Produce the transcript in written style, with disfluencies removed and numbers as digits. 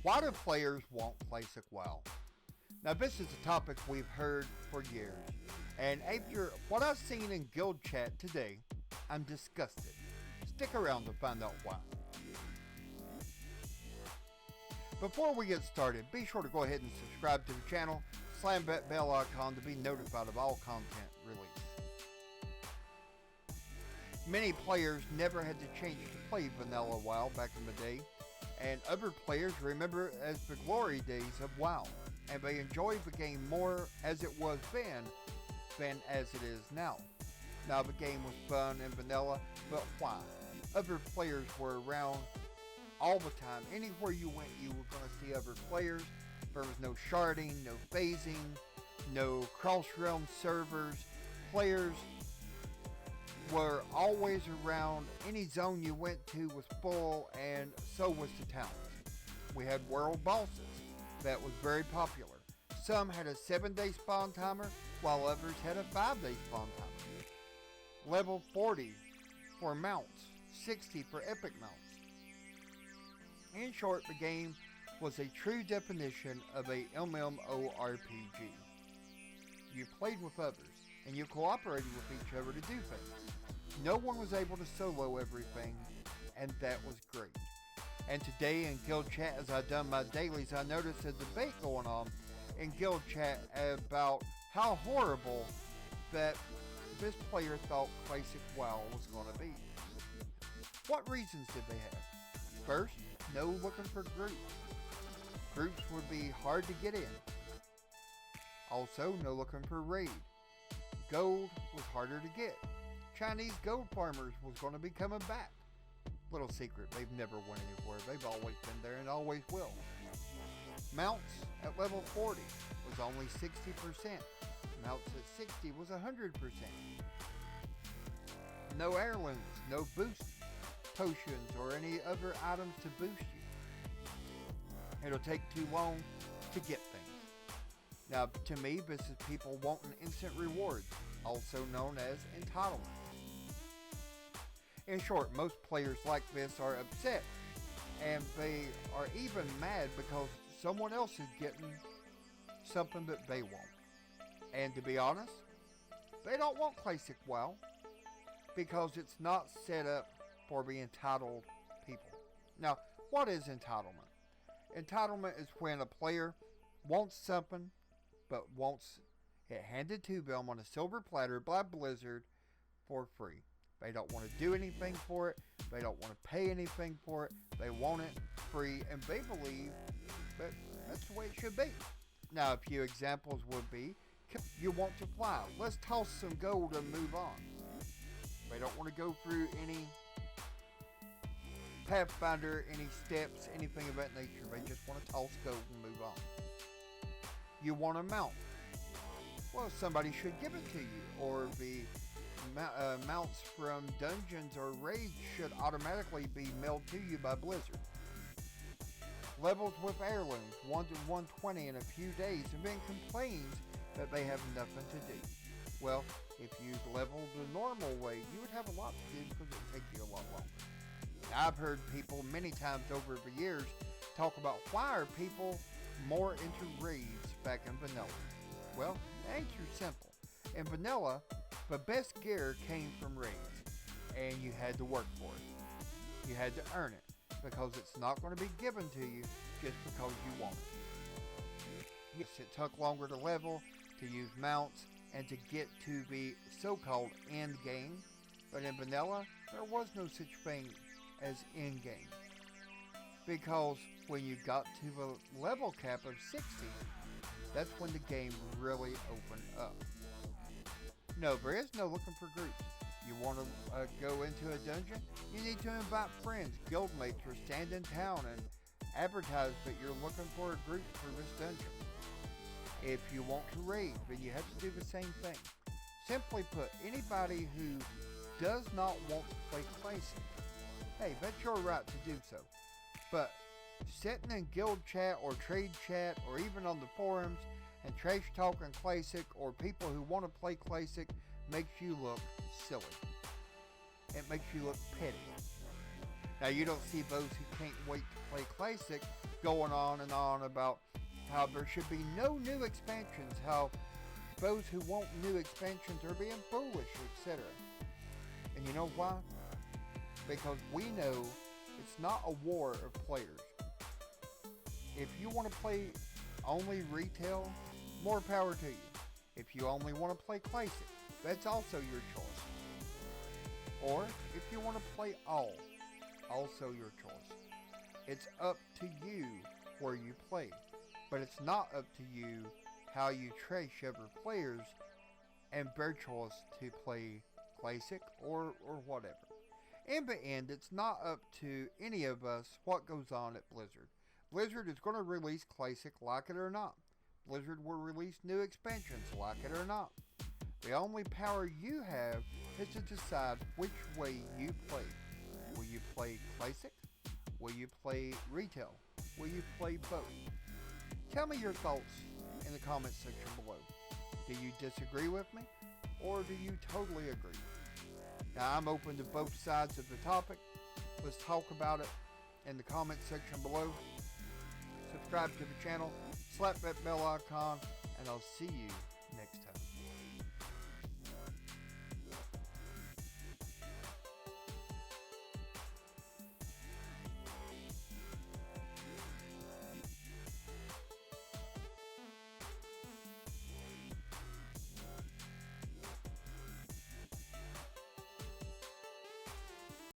Why do players want Classic WoW? Now this is a topic we've heard for years, and after what I've seen in guild chat today, I'm disgusted. Stick around to find out why. Before we get started, be sure to go ahead and subscribe to the channel, slam that bell icon to be notified of all content released. Many players never had the chance to play vanilla WoW back in the day, and other players remember it as the glory days of WoW, and they enjoy the game more as it was then than as it is now. Now the game was fun and vanilla, but why? Other players were around all the time. Anywhere you went, you were going to see other players. There was no sharding, no phasing, no cross-realm servers. Players were always around. Any zone you went to was full, and so was the towns. We had world bosses. That was very popular. Some had a 7-day spawn timer, while others had a 5-day spawn timer. Level 40 for mounts, 60 for epic mounts. In short, the game was a true definition of a MMORPG. You played with others, and you cooperated with each other to do things. No one was able to solo everything, and that was great. And today in guild chat, as I've done my dailies, I noticed a debate going on in guild chat about how horrible that this player thought Classic WoW was going to be. What reasons did they have? First, no looking for groups. Groups would be hard to get in. Also, no looking for raid. Gold was harder to get. Chinese gold farmers was going to be coming back. Little secret, they've never went anywhere. They've always been there and always will. Mounts at level 40 was only 60%. Mounts at 60 was 100%. No heirlooms, no boost potions or any other items to boost you. It'll take too long to get things. Now, to me, this is people wanting instant rewards, also known as entitlement. In short, most players like this are upset, and they are even mad because someone else is getting something that they want. And to be honest, they don't want Classic WoW because it's not set up for the entitled people. Now, what is entitlement? Entitlement is when a player wants something, but wants it handed to them on a silver platter by Blizzard for free. They don't want to do anything for it. They don't want to pay anything for it. They want it free, and they believe that that's the way it should be. Now, a few examples would be, you want to fly. Let's toss some gold and move on. They don't want to go through any Pathfinder, any steps, anything of that nature. They just want to toss gold and move on. You want a mount. Well, somebody should give it to you, or the mounts from dungeons or raids should automatically be mailed to you by Blizzard. Levels with heirlooms, 1 to 120 in a few days, and then complains that they have nothing to do. Well, if you leveled the normal way, you would have a lot to do because it would take you a lot longer. Now, I've heard people many times over the years talk about why are people more into raids back in vanilla. Well, the answer is simple. In vanilla, the best gear came from raids, and you had to work for it. You had to earn it, because it's not going to be given to you just because you want it. Yes, it took longer to level, to use mounts, and to get to the so-called end game, but in vanilla, there was no such thing as end game. Because when you got to the level cap of 60, that's when the game really opened up. No, there is no looking for groups. You want to go into a dungeon? You need to invite friends, guildmates, or stand in town and advertise that you're looking for a group for this dungeon. If you want to raid, then you have to do the same thing. Simply put, anybody who does not want to play Classic, hey, that's your right to do so. But sitting in guild chat or trade chat or even on the forums and trash talking Classic or people who want to play Classic makes you look silly. It makes you look petty. Now, you don't see those who can't wait to play Classic going on about how there should be no new expansions, how those who want new expansions are being foolish, etc. And you know why? Because we know it's not a war of players. If you want to play only retail, more power to you. If you only want to play classic, that's also your choice. Or if you want to play all, also your choice. It's up to you where you play, but it's not up to you how you trash other players and their choice to play classic or whatever. In the end, it's not up to any of us what goes on at Blizzard. Blizzard is going to release classic like it or not. Blizzard will release new expansions like it or not. The only power you have is to decide which way you play. Will you play classic? Will you play retail? Will you play both? Tell me your thoughts in the comments section below. Do you disagree with me? Or do you totally agree? Now I'm open to both sides of the topic. Let's talk about it in the comments section below. Subscribe to the channel, slap that bell icon, and I'll see you next time.